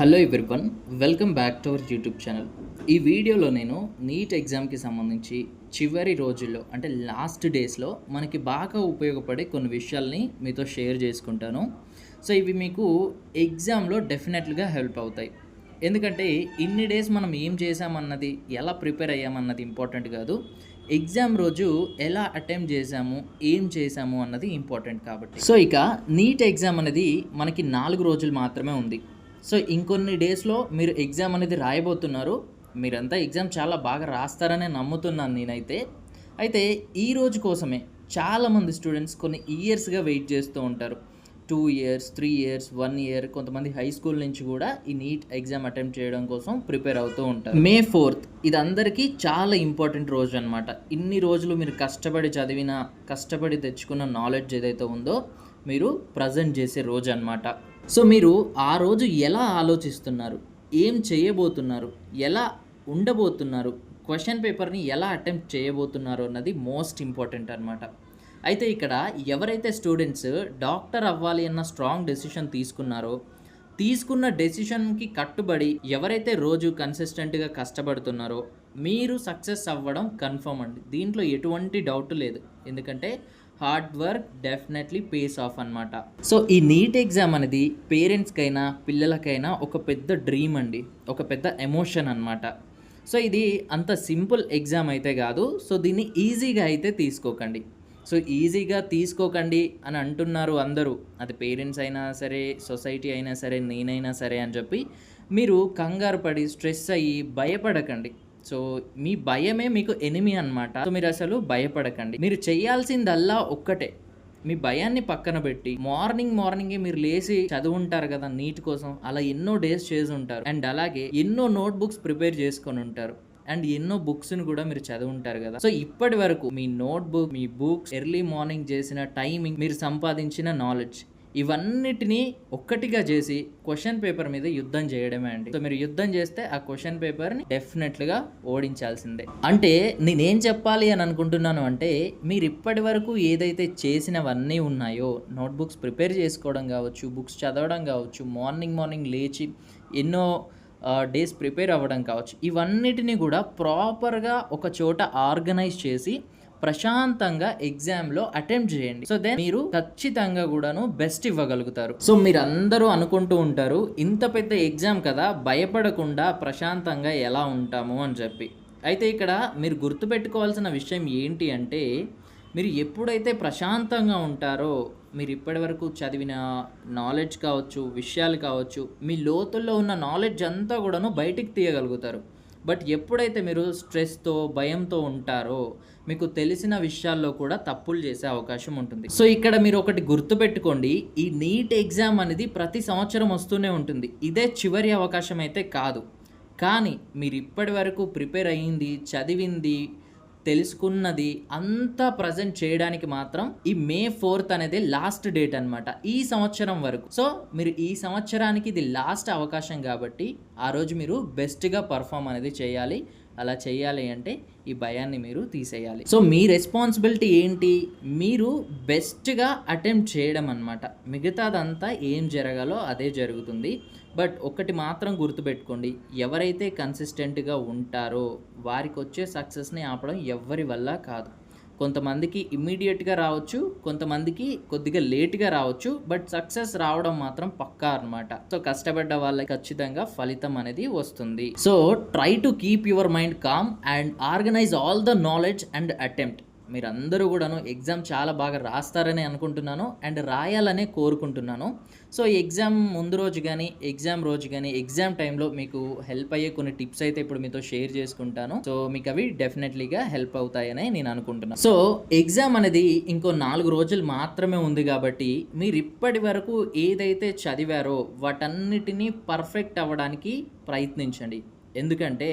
Hello everyone, welcome back to our YouTube channel. ఈ వీడియోలో నేను నీట్ ఎగ్జామ్కి సంబంధించి చివరి రోజుల్లో అంటే లాస్ట్ డేస్లో మనకి బాగా ఉపయోగపడే కొన్ని విషయాల్ని మీతో షేర్ చేసుకుంటాను. సో ఇవి మీకు ఎగ్జామ్లో డెఫినెట్గా హెల్ప్ అవుతాయి. ఎందుకంటే ఇన్ని డేస్ మనం ఏం చేసామన్నది, ఎలా ప్రిపేర్ అయ్యామన్నది ఇంపార్టెంట్ కాదు. ఎగ్జామ్ రోజు ఎలా అటెంప్ట్ చేసాము, ఏం చేసాము అన్నది ఇంపార్టెంట్ కాబట్టి. సో ఇక నీట్ ఎగ్జామ్ అనేది మనకి 4 రోజులు మాత్రమే ఉంది. సో ఇంకొన్ని డేస్లో మీరు ఎగ్జామ్ అనేది రాయబోతున్నారు. మీరంతా ఎగ్జామ్ చాలా బాగా రాస్తారనే నమ్ముతున్నాను నేనైతే. అయితే ఈ రోజు కోసమే చాలామంది స్టూడెంట్స్ కొన్ని ఇయర్స్గా వెయిట్ చేస్తూ ఉంటారు. 2 ఇయర్స్, 3 ఇయర్స్, 1 ఇయర్, కొంతమంది హై స్కూల్ నుంచి కూడా ఈ నీట్ ఎగ్జామ్ అటెంప్ట్ చేయడం కోసం ప్రిపేర్ అవుతూ ఉంటారు. మే 4th ఇది అందరికీ చాలా ఇంపార్టెంట్ రోజు అనమాట. ఇన్ని రోజులు మీరు కష్టపడి చదివిన, కష్టపడి తెచ్చుకున్న నాలెడ్జ్ ఏదైతే ఉందో మీరు ప్రజెంట్ చేసే రోజు అనమాట. సో మీరు ఆ రోజు ఎలా ఆలోచిస్తున్నారు, ఏం చేయబోతున్నారు, ఎలా ఉండబోతున్నారు, క్వశ్చన్ పేపర్ని ఎలా అటెంప్ట్ చేయబోతున్నారు అన్నది మోస్ట్ ఇంపార్టెంట్ అనమాట. అయితే ఇక్కడ ఎవరైతే స్టూడెంట్స్ డాక్టర్ అవ్వాలి అన్న స్ట్రాంగ్ డెసిషన్ తీసుకున్నారో, తీసుకున్న డెసిషన్కి కట్టుబడి ఎవరైతే రోజు కన్సిస్టెంట్గా కష్టపడుతున్నారో మీరు సక్సెస్ అవ్వడం కన్ఫర్మ్ అండి. దీంట్లో ఎటువంటి డౌట్ లేదు. ఎందుకంటే hard work definitely pays off అనమాట. సో ఈ నీట్ ఎగ్జామ్ అనేది పేరెంట్స్కైనా పిల్లలకైనా ఒక పెద్ద డ్రీమ్ అండి, ఒక పెద్ద ఎమోషన్ అనమాట. సో ఇది అంత సింపుల్ ఎగ్జామ్ అయితే కాదు. సో దీన్ని ఈజీగా అయితే తీసుకోకండి. సో ఈజీగా తీసుకోకండి అని అంటున్నారు అందరూ, అది పేరెంట్స్ అయినా సరే, సొసైటీ అయినా సరే, నేనైనా సరే అని చెప్పి మీరు కంగారు పడి స్ట్రెస్ అయ్యి భయపడకండి. సో మీ భయమే మీకు ఎనిమి అనమాట. సో మీరు అసలు భయపడకండి. మీరు చేయాల్సిందల్లా ఒక్కటే, మీ భయాన్ని పక్కన పెట్టి మార్నింగే మీరు లేచి చదువుంటారు కదా నీట్ కోసం, అలా ఎన్నో డేస్ చేసి ఉంటారు. అండ్ అలాగే ఎన్నో నోట్బుక్స్ ప్రిపేర్ చేసుకొని ఉంటారు. అండ్ ఎన్నో బుక్స్ని కూడా మీరు చదువుంటారు కదా. సో ఇప్పటి వరకు మీ నోట్బుక్, మీ బుక్స్, ఎర్లీ మార్నింగ్ చేసిన టైమింగ్, మీరు సంపాదించిన నాలెడ్జ్, ఇవన్నిటినీ ఒక్కటిగా చేసి క్వశ్చన్ పేపర్ మీద యుద్ధం చేయడమే అండి. సో మీరు యుద్ధం చేస్తే ఆ క్వశ్చన్ పేపర్ని డెఫినెట్గా ఓడించాల్సిందే. అంటే నేనేం చెప్పాలి అని అనుకుంటున్నాను అంటే, మీరు ఇప్పటి వరకు ఏదైతే చేసినవన్నీ ఉన్నాయో, నోట్బుక్స్ ప్రిపేర్ చేసుకోవడం కావచ్చు, బుక్స్ చదవడం కావచ్చు, మార్నింగ్ లేచి ఎన్నో డేస్ ప్రిపేర్ అవ్వడం కావచ్చు, ఇవన్నిటిని కూడా ప్రాపర్గా ఒక చోట ఆర్గనైజ్ చేసి ప్రశాంతంగా ఎగ్జామ్లో అటెంప్ట్ చేయండి. సో దెన్ మీరు ఖచ్చితంగా కూడాను బెస్ట్ ఇవ్వగలుగుతారు. సో మీరు అందరూ అనుకుంటూ ఉంటారు, ఇంత పెద్ద ఎగ్జామ్ కదా, భయపడకుండా ప్రశాంతంగా ఎలా ఉంటాము అని చెప్పి. అయితే ఇక్కడ మీరు గుర్తుపెట్టుకోవాల్సిన విషయం ఏంటి అంటే, మీరు ఎప్పుడైతే ప్రశాంతంగా ఉంటారో, మీరు ఇప్పటివరకు చదివిన నాలెడ్జ్ కావచ్చు, విషయాలు కావచ్చు, మీ లోతుల్లో ఉన్న నాలెడ్జ్ అంతా కూడాను బయటికి తీయగలుగుతారు. బట్ ఎప్పుడైతే మీరు స్ట్రెస్తో, భయంతో ఉంటారో, మీకు తెలిసిన విషయాల్లో కూడా తప్పులు చేసే అవకాశం ఉంటుంది. సో ఇక్కడ మీరు ఒకటి గుర్తుపెట్టుకోండి, ఈ నీట్ ఎగ్జామ్ అనేది ప్రతి సంవత్సరం వస్తూనే ఉంటుంది. ఇదే చివరి అవకాశం అయితే కాదు. కానీ మీరు ఇప్పటి వరకు ప్రిపేర్ అయ్యింది, చదివింది, తెలుసుకున్నది అంతా ప్రజెంట్ చేయడానికి మాత్రం ఈ మే 4th అనేది లాస్ట్ డేట్ అనమాట, ఈ సంవత్సరం వరకు. సో మీరు ఈ సంవత్సరానికి ఇది లాస్ట్ అవకాశం కాబట్టి ఆ రోజు మీరు బెస్ట్గా పర్ఫామ్ అనేది చేయాలి. అలా చేయాలి అంటే ఈ భయాన్ని మీరు తీసేయాలి. సో మీ రెస్పాన్సిబిలిటీ ఏంటి, మీరు బెస్ట్గా అటెంప్ట్ చేయడం అనమాట. మిగతాదంతా ఏం జరగాలో అదే జరుగుతుంది. బట్ ఒకటి మాత్రం గుర్తుపెట్టుకోండి, ఎవరైతే కన్సిస్టెంట్గా ఉంటారో వారికి వచ్చే సక్సెస్ని ఆపడం ఎవ్వరి వల్ల కాదు. కొంతమందికి ఇమ్మీడియట్గా రావచ్చు, కొంతమందికి కొద్దిగా లేట్గా రావచ్చు, బట్ సక్సెస్ రావడం మాత్రం పక్కా అనమాట. సో కష్టపడ్డ వాళ్ళకి ఖచ్చితంగా ఫలితం అనేది వస్తుంది. So try to keep your mind calm and organise all the knowledge and attempt. మీరందరూ కూడాను ఎగ్జామ్ చాలా బాగా రాస్తారని అనుకుంటున్నాను అండ్ రాయాలనే కోరుకుంటున్నాను. సో ఎగ్జామ్ ముందు రోజు కానీ, ఎగ్జామ్ రోజు కానీ, ఎగ్జామ్ టైంలో మీకు హెల్ప్ అయ్యే కొన్ని టిప్స్ అయితే ఇప్పుడు మీతో షేర్ చేసుకుంటాను. సో మీకు అవి డెఫినెట్లీగా హెల్ప్ అవుతాయని నేను అనుకుంటున్నాను. సో ఎగ్జామ్ అనేది ఇంకో 4 రోజులు మాత్రమే ఉంది కాబట్టి మీరు ఇప్పటి వరకు ఏదైతే చదివారో వాటన్నిటినీ పర్ఫెక్ట్ అవ్వడానికి ప్రయత్నించండి. ఎందుకంటే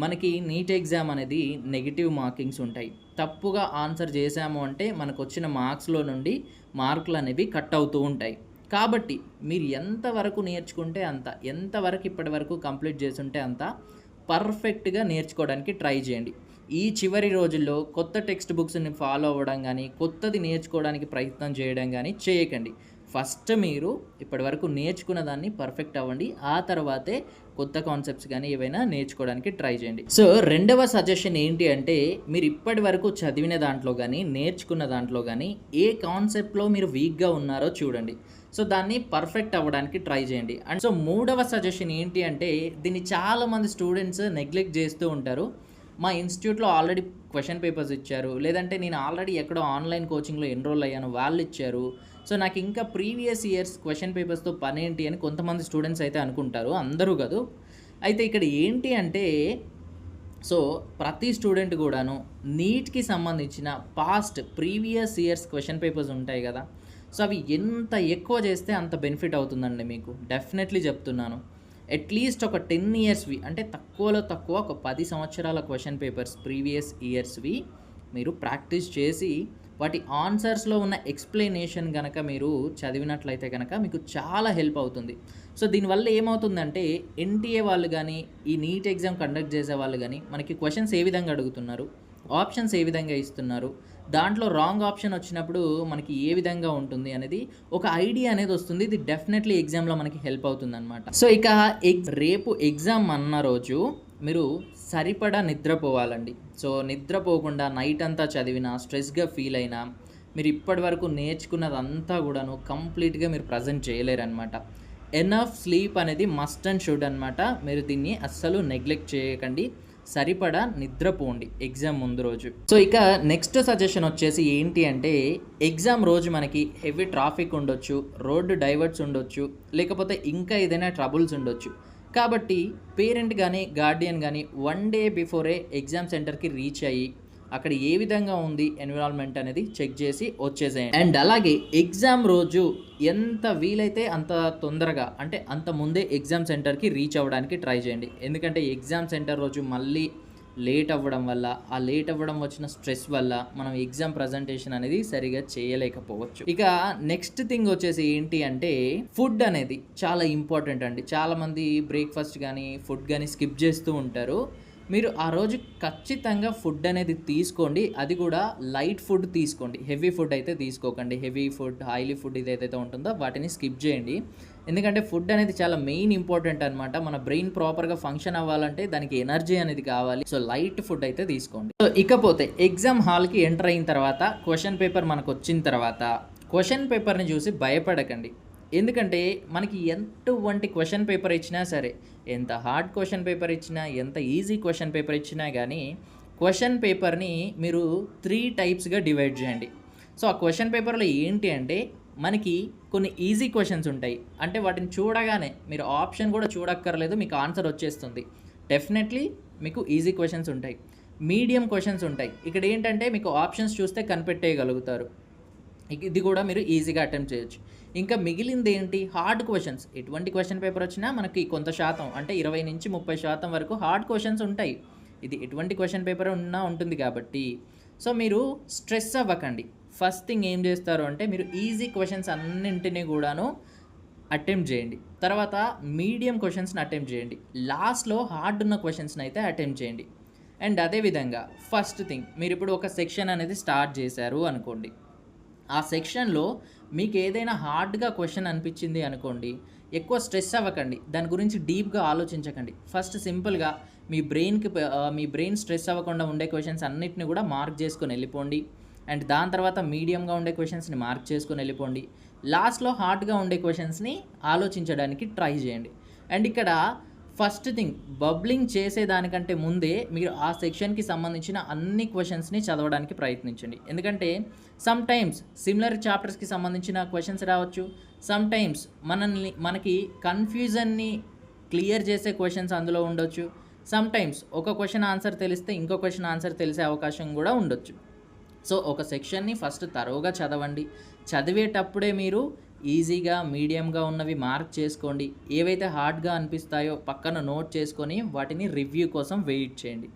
మనకి నీట్ ఎగ్జామ్ అనేది నెగిటివ్ మార్కింగ్స్ ఉంటాయి. తప్పుగా ఆన్సర్ చేశాము అంటే మనకు వచ్చిన మార్క్స్లో నుండి మార్కులు అనేవి కట్ అవుతూ ఉంటాయి. కాబట్టి మీరు ఎంతవరకు నేర్చుకుంటే అంత, ఎంతవరకు ఇప్పటి వరకు కంప్లీట్ చేసుంటే అంత పర్ఫెక్ట్గా నేర్చుకోవడానికి ట్రై చేయండి. ఈ చివరి రోజుల్లో కొత్త టెక్స్ట్ బుక్స్ని ఫాలో అవ్వడం కానీ, కొత్తది నేర్చుకోవడానికి ప్రయత్నం చేయడం కానీ చేయకండి. ఫస్ట్ మీరు ఇప్పటివరకు నేర్చుకున్న దాన్ని పర్ఫెక్ట్ అవ్వండి. ఆ తర్వాతే కొత్త కాన్సెప్ట్స్ కానీ ఏవైనా నేర్చుకోవడానికి ట్రై చేయండి. సో రెండవ సజెషన్ ఏంటి అంటే, మీరు ఇప్పటి వరకు చదివిన దాంట్లో కానీ నేర్చుకున్న దాంట్లో కానీ ఏ కాన్సెప్ట్లో మీరు వీక్గా ఉన్నారో చూడండి. సో దాన్ని పర్ఫెక్ట్ అవ్వడానికి ట్రై చేయండి. అండ్ సో మూడవ సజెషన్ ఏంటి అంటే, దీన్ని చాలామంది స్టూడెంట్స్ నెగ్లెక్ట్ చేస్తూ ఉంటారు. మా ఇన్స్టిట్యూట్లో ఆల్రెడీ క్వశ్చన్ పేపర్స్ ఇచ్చారు, లేదంటే నేను ఆల్రెడీ ఎక్కడో ఆన్లైన్ కోచింగ్లో ఎన్రోల్ అయ్యాను, వాళ్ళు ఇచ్చారు. సో నాకు ఇంకా ప్రీవియస్ ఇయర్స్ క్వశ్చన్ పేపర్స్తో పని ఏంటి అని కొంతమంది స్టూడెంట్స్ అయితే అనుకుంటారు, అందరూ కాదు. అయితే ఇక్కడ ఏంటి అంటే, సో ప్రతి స్టూడెంట్ కూడాను నీట్కి సంబంధించిన ప్రీవియస్ ఇయర్స్ క్వశ్చన్ పేపర్స్ ఉంటాయి కదా, సో అవి ఎంత ఎక్కువ చేస్తే అంత బెనిఫిట్ అవుతుందండి మీకు, డెఫినెట్లీ చెప్తున్నాను. అట్లీస్ట్ ఒక 10 ఇయర్స్వి, అంటే తక్కువలో తక్కువ ఒక 10 సంవత్సరాల క్వశ్చన్ పేపర్స్ ప్రీవియస్ ఇయర్స్వి మీరు ప్రాక్టీస్ చేసి వాటి ఆన్సర్స్లో ఉన్న ఎక్స్ప్లెనేషన్ కనుక మీరు చదివినట్లయితే కనుక మీకు చాలా హెల్ప్ అవుతుంది. సో దీనివల్ల ఏమవుతుందంటే, ఎన్టీఏ వాళ్ళు కానీ ఈ నీట్ ఎగ్జామ్ కండక్ట్ చేసే వాళ్ళు కానీ మనకి క్వశ్చన్స్ ఏ విధంగా అడుగుతున్నారు, ఆప్షన్స్ ఏ విధంగా ఇస్తున్నారు, దాంట్లో రాంగ్ ఆప్షన్ వచ్చినప్పుడు మనకి ఏ విధంగా ఉంటుంది అనేది ఒక ఐడియా అనేది వస్తుంది. ఇది డెఫినెట్లీ ఎగ్జామ్లో మనకి హెల్ప్ అవుతుంది అనమాట. సో ఇక రేపు ఎగ్జామ్ అన్న రోజు మీరు సరిపడా నిద్రపోవాలండి. సో నిద్రపోకుండా నైట్ అంతా చదివినా, స్ట్రెస్గా ఫీల్ అయినా, మీరు ఇప్పటి వరకు నేర్చుకున్నదంతా కూడాను కంప్లీట్గా మీరు ప్రజెంట్ చేయలేరనమాట. ఎనఫ్ స్లీప్ అనేది మస్ట్ అండ్ షుడ్ అనమాట. మీరు దీన్ని అస్సలు నెగ్లెక్ట్ చేయకండి. సరిపడా నిద్రపోండి ఎగ్జామ్ ముందు రోజు. సో ఇక నెక్స్ట్ సజెషన్ వచ్చేసి ఏంటి అంటే, ఎగ్జామ్ రోజు మనకి హెవీ ట్రాఫిక్ ఉండొచ్చు, రోడ్డు డైవర్ట్స్ ఉండొచ్చు, లేకపోతే ఇంకా ఏదైనా ట్రబుల్స్ ఉండొచ్చు. కాబట్టి పేరెంట్ కానీ గార్డియన్ కానీ 1 డే బిఫోరే ఎగ్జామ్ సెంటర్కి రీచ్ అయ్యి అక్కడ ఏ విధంగా ఉంది ఎన్విరాన్మెంట్ అనేది చెక్ చేసి వచ్చేసేయండి. అండ్ అలాగే ఎగ్జామ్ రోజు ఎంత వీలైతే అంత తొందరగా, అంటే అంత ముందే ఎగ్జామ్ సెంటర్కి రీచ్ అవ్వడానికి ట్రై చేయండి. ఎందుకంటే ఎగ్జామ్ సెంటర్ రోజు మళ్ళీ లేట్ అవ్వడం వల్ల, ఆ లేట్ అవ్వడం వచ్చిన స్ట్రెస్ వల్ల మనం ఎగ్జామ్ ప్రజెంటేషన్ అనేది సరిగా చేయలేకపోవచ్చు. ఇక నెక్స్ట్ థింగ్ వచ్చేసి ఏంటి అంటే, ఫుడ్ అనేది చాలా ఇంపార్టెంట్ అండి. చాలామంది బ్రేక్ఫాస్ట్ కానీ ఫుడ్ కానీ స్కిప్ చేస్తూ ఉంటారు. మీరు ఆ రోజు ఖచ్చితంగా ఫుడ్ అనేది తీసుకోండి. అది కూడా లైట్ ఫుడ్ తీసుకోండి, హెవీ ఫుడ్ అయితే తీసుకోకండి. హెవీ ఫుడ్, ఆయిలీ ఫుడ్ ఇదైతే ఉంటుందో వాటిని స్కిప్ చేయండి. ఎందుకంటే ఫుడ్ అనేది చాలా మెయిన్ ఇంపార్టెంట్ అనమాట. మన బ్రెయిన్ ప్రాపర్గా ఫంక్షన్ అవ్వాలంటే దానికి ఎనర్జీ అనేది కావాలి. సో లైట్ ఫుడ్ అయితే తీసుకోండి. సో ఇకపోతే ఎగ్జామ్ హాల్కి ఎంటర్ అయిన తర్వాత క్వశ్చన్ పేపర్ మనకు వచ్చిన తర్వాత క్వశ్చన్ పేపర్ని చూసి భయపడకండి. ఎందుకంటే మనకి ఎటువంటి క్వశ్చన్ పేపర్ ఇచ్చినా సరే, ఎంత హార్డ్ క్వశ్చన్ పేపర్ ఇచ్చినా, ఎంత ఈజీ క్వశ్చన్ పేపర్ ఇచ్చినా కానీ క్వశ్చన్ పేపర్ని మీరు 3 టైప్స్గా డివైడ్ చేయండి. సో ఆ క్వశ్చన్ పేపర్లో ఏంటి అంటే, మనకి కొన్ని ఈజీ క్వశ్చన్స్ ఉంటాయి, అంటే వాటిని చూడగానే మీరు ఆప్షన్ కూడా చూడక్కర్లేదు, మీకు ఆన్సర్ వచ్చేస్తుంది. డెఫినెట్లీ మీకు ఈజీ క్వశ్చన్స్ ఉంటాయి. మీడియం క్వశ్చన్స్ ఉంటాయి. ఇక్కడ ఏంటంటే మీకు ఆప్షన్స్ చూస్తే కనిపెట్టేయగలుగుతారు, ఇది కూడా మీరు ఈజీగా అటెంప్ట్ చేయొచ్చు. ఇంకా మిగిలింది ఏంటి, హార్డ్ క్వశ్చన్స్. ఎటువంటి క్వశ్చన్ పేపర్ వచ్చినా మనకి కొంత శాతం, అంటే 20-30% వరకు హార్డ్ క్వశ్చన్స్ ఉంటాయి. ఇది ఎటువంటి క్వశ్చన్ పేపర్ ఉన్నా ఉంటుంది కాబట్టి సో మీరు స్ట్రెస్ అవ్వకండి. ఫస్ట్ థింగ్ ఏం చేస్తారు అంటే, మీరు ఈజీ క్వశ్చన్స్ అన్నింటినీ కూడాను అటెంప్ట్ చేయండి. తర్వాత మీడియం క్వశ్చన్స్ని అటెంప్ట్ చేయండి. లాస్ట్లో హార్డ్ ఉన్న క్వశ్చన్స్ని అయితే అటెంప్ట్ చేయండి. అండ్ అదేవిధంగా ఫస్ట్ థింగ్, మీరు ఇప్పుడు ఒక సెక్షన్ అనేది స్టార్ట్ చేశారు అనుకోండి, ఆ సెక్షన్లో మీకు ఏదైనా హార్డ్గా క్వశ్చన్ అనిపించింది అనుకోండి, ఎక్కువ స్ట్రెస్ అవ్వకండి, దాని గురించి డీప్గా ఆలోచించకండి. ఫస్ట్ సింపుల్గా మీ బ్రెయిన్ స్ట్రెస్ అవ్వకుండా ఉండే క్వశ్చన్స్ అన్నిటిని కూడా మార్క్ చేసుకొని వెళ్ళిపోండి. అండ్ దాని తర్వాత మీడియంగా ఉండే క్వశ్చన్స్ని మార్క్ చేసుకొని వెళ్ళిపోండి. లాస్ట్లో హార్డ్గా ఉండే క్వశ్చన్స్ని ఆలోచించడానికి ట్రై చేయండి. అండ్ ఇక్కడ ఫస్ట్ థింగ్, బబ్లింగ్ చేసేదానికంటే ముందే మీరు ఆ సెక్షన్కి సంబంధించిన అన్ని క్వశ్చన్స్ని చదవడానికి ప్రయత్నించండి. ఎందుకంటే సమ్ టైమ్స్ సిమిలర్ చాప్టర్స్కి సంబంధించిన క్వశ్చన్స్ రావచ్చు, సమ్ టైమ్స్ మనకి కన్ఫ్యూజన్ని క్లియర్ చేసే క్వశ్చన్స్ అందులో ఉండొచ్చు, సమ్ టైమ్స్ ఒక క్వశ్చన్ ఆన్సర్ తెలిస్తే ఇంకో క్వశ్చన్ ఆన్సర్ తెలిసే అవకాశం కూడా ఉండొచ్చు. సో ఒక సెక్షన్ని ఫస్ట్ తరోగా చదవండి. చదివేటప్పుడే మీరు ఈజీగా, మీడియంగా ఉన్నవి మార్క్ చేసుకోండి. ఏవైతే హార్డ్గా అనిపిస్తాయో పక్కన నోట్ చేసుకొని వాటిని రివ్యూ కోసం వెయిట్ చేయండి.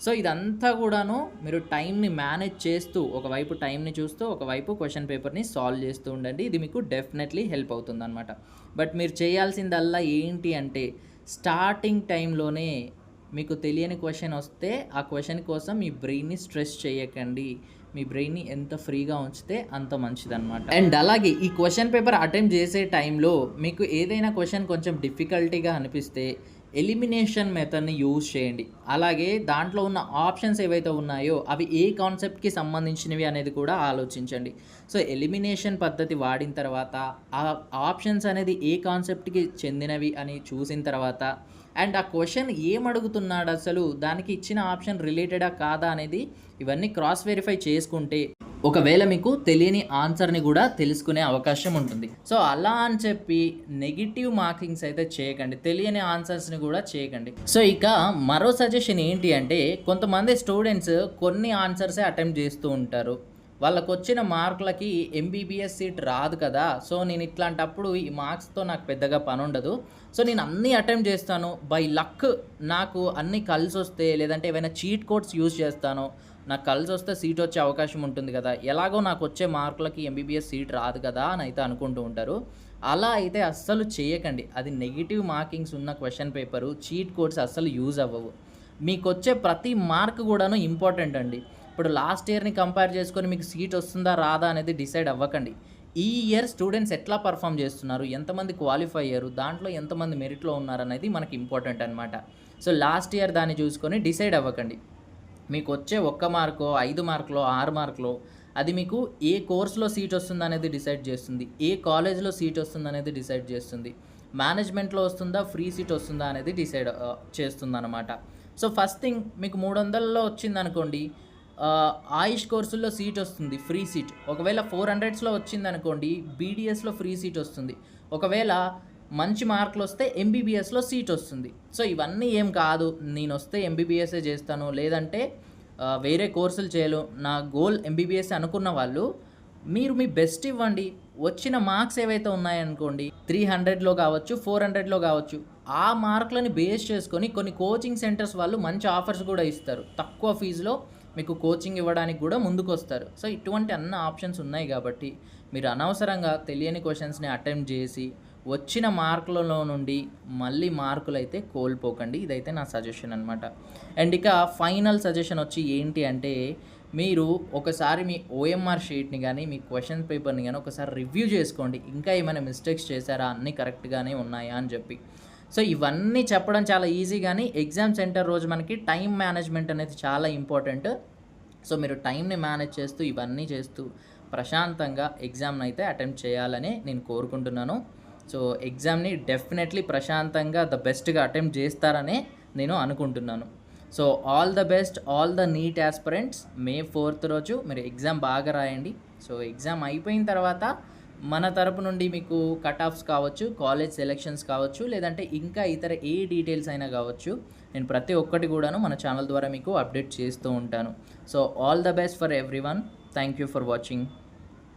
సో ఇదంతా కూడాను మీరు టైంని మేనేజ్ చేస్తూ, ఒకవైపు టైంని చూస్తూ, ఒకవైపు క్వశ్చన్ పేపర్ని సాల్వ్ చేస్తూ ఉండండి. ఇది మీకు డెఫినెట్లీ హెల్ప్ అవుతుంది అనమాట. బట్ మీరు చేయాల్సిందల్లా ఏంటి అంటే, స్టార్టింగ్ టైంలోనే మీకు తెలియని క్వశ్చన్ వస్తే ఆ క్వశ్చన్ కోసం మీ బ్రెయిన్ని స్ట్రెస్ చేయకండి. మీ బ్రెయిన్ని ఎంత ఫ్రీగా ఉంచితే అంత మంచిదన్నమాట. అండ్ అలాగే ఈ క్వశ్చన్ పేపర్ అటెంప్ట్ చేసే టైంలో మీకు ఏదైనా క్వశ్చన్ కొంచెం డిఫికల్టీగా అనిపిస్తే ఎలిమినేషన్ మెథడ్ని యూజ్ చేయండి. అలాగే దాంట్లో ఉన్న ఆప్షన్స్ ఏవైతే ఉన్నాయో అవి ఏ కాన్సెప్ట్కి సంబంధించినవి అనేది కూడా ఆలోచించండి. సో ఎలిమినేషన్ పద్ధతి వాడిన తర్వాత ఆ ఆప్షన్స్ అనేది ఏ కాన్సెప్ట్కి చెందినవి అని చూసిన తర్వాత అండ్ ఆ క్వశ్చన్ ఏమడుగుతున్నాడు అసలు, దానికి ఇచ్చిన ఆప్షన్ రిలేటెడా కాదా అనేది ఇవన్నీ క్రాస్ వెరిఫై చేసుకుంటే ఒకవేళ మీకు తెలియని ఆన్సర్ని కూడా తెలుసుకునే అవకాశం ఉంటుంది. సో అలా అని చెప్పి నెగిటివ్ మార్కింగ్స్ అయితే చేయకండి, తెలియని ఆన్సర్స్ని కూడా చేయకండి. సో ఇక మరో సజెషన్ ఏంటి అంటే, కొంతమంది స్టూడెంట్స్ కొన్ని ఆన్సర్సే అటెంప్ట్ చేస్తూ ఉంటారు. వాళ్ళకు వచ్చిన మార్కులకి ఎంబీబీఎస్ సీట్ రాదు కదా, సో నేను ఇట్లాంటప్పుడు ఈ మార్క్స్తో నాకు పెద్దగా పని ఉండదు, సో నేను అన్నీ అటెంప్ట్ చేస్తాను, బై లక్ నాకు అన్నీ కలిసి వస్తే లేదంటే ఏమైనా చీట్ కోడ్స్ యూజ్ చేస్తాను, నాకు కలిసి వస్తే సీట్ వచ్చే అవకాశం ఉంటుంది కదా, ఎలాగో నాకు వచ్చే మార్కులకి ఎంబీబీఎస్ సీట్ రాదు కదా అని అయితే అనుకుంటూ ఉంటారు. అలా అయితే అస్సలు చేయకండి. అది నెగిటివ్ మార్కింగ్స్ ఉన్న క్వశ్చన్ పేపరు, చీట్ కోడ్స్ అస్సలు యూజ్ అవ్వవు. మీకు వచ్చే ప్రతి మార్క్ కూడాను ఇంపార్టెంట్ అండి. ఇప్పుడు లాస్ట్ ఇయర్ని కంపేర్ చేసుకొని మీకు సీట్ వస్తుందా రాదా అనేది డిసైడ్ అవ్వకండి. ఈ ఇయర్ స్టూడెంట్స్ ఎట్లా పర్ఫామ్ చేస్తున్నారు, ఎంతమంది క్వాలిఫై అయ్యారు, దాంట్లో ఎంతమంది మెరిట్లో ఉన్నారనేది మనకి ఇంపార్టెంట్ అనమాట. సో లాస్ట్ ఇయర్ దాన్ని చూసుకొని డిసైడ్ అవ్వకండి. మీకు వచ్చే 1 మార్కో 5 మార్కులో 6 మార్కులో అది మీకు ఏ కోర్సులో సీట్ వస్తుంది అనేది డిసైడ్ చేస్తుంది, ఏ కాలేజ్లో సీట్ వస్తుంది అనేది డిసైడ్ చేస్తుంది, మేనేజ్మెంట్లో వస్తుందా ఫ్రీ సీట్ వస్తుందా అనేది డిసైడ్ చేస్తుంది అనమాట. సో ఫస్ట్ థింగ్ మీకు 300లో వచ్చిందనుకోండి, ఆయుష్ కోర్సుల్లో సీట్ వస్తుంది, ఫ్రీ సీట్. ఒకవేళ 400స్లో వచ్చిందనుకోండి, బీడీఎస్లో ఫ్రీ సీట్ వస్తుంది. ఒకవేళ మంచి మార్కులు వస్తే ఎంబీబీఎస్లో సీట్ వస్తుంది. సో ఇవన్నీ ఏం కాదు, నేను వస్తే ఎంబీబీఎస్ఏ చేస్తాను లేదంటే వేరే కోర్సులు చేయలు, నా గోల్ ఎంబీబీఎస్ అనుకున్న వాళ్ళు మీరు మీ బెస్ట్ ఇవ్వండి. వచ్చిన మార్క్స్ ఏవైతే ఉన్నాయనుకోండి, 300లో కావచ్చు 400లో కావచ్చు, ఆ మార్కులని బేస్ చేసుకొని కొన్ని కోచింగ్ సెంటర్స్ వాళ్ళు మంచి ఆఫర్స్ కూడా ఇస్తారు, తక్కువ ఫీజులో మీకు కోచింగ్ ఇవ్వడానికి కూడా ముందుకు వస్తారు. సో ఇటువంటి అన్ని ఆప్షన్స్ ఉన్నాయి కాబట్టి మీరు అనవసరంగా తెలియని క్వశ్చన్స్ని అటెంప్ట్ చేసి వచ్చిన మార్కులలో నుండి మళ్ళీ మార్కులు అయితే కోల్పోకండి. ఇదైతే నా సజెషన్ అనమాట. అండ్ ఇక ఫైనల్ సజెషన్ వచ్చి ఏంటి అంటే, మీరు ఒకసారి మీ ఓఎంఆర్ షీట్ని కానీ మీ క్వశ్చన్ పేపర్ని కానీ ఒకసారి రివ్యూ చేసుకోండి, ఇంకా ఏమైనా మిస్టేక్స్ చేశారా, అన్నీ కరెక్ట్గానే ఉన్నాయా అని చెప్పి. సో ఇవన్నీ చెప్పడం చాలా ఈజీ, కానీ ఎగ్జామ్ సెంటర్ రోజు మనకి టైం మేనేజ్మెంట్ అనేది చాలా ఇంపార్టెంట్. సో మీరు టైంని మేనేజ్ చేస్తూ ఇవన్నీ చేస్తూ ప్రశాంతంగా ఎగ్జామ్ని అయితే అటెంప్ట్ చేయాలని నేను కోరుకుంటున్నాను. సో ఎగ్జామ్ని డెఫినెట్లీ ప్రశాంతంగా ద బెస్ట్గా అటెంప్ట్ చేస్తారనే నేను అనుకుంటున్నాను. So all the best all the neat aspirants. May 4th రోజు మీరు ఎగ్జామ్ బాగా రాయండి. సో ఎగ్జామ్ అయిపోయిన తర్వాత మన తరపు నుండి మీకు కట్ ఆఫ్స్ కావచ్చు, కాలేజ్ సెలెక్షన్స్ కావచ్చు, లేదంటే ఇంకా ఇతర ఏ డీటెయిల్స్ అయినా కావచ్చు, నేను ప్రతి ఒక్కటి కూడాను మన ఛానల్ ద్వారా మీకు అప్డేట్ చేస్తూ ఉంటాను. So all the best for everyone. Thank you for watching.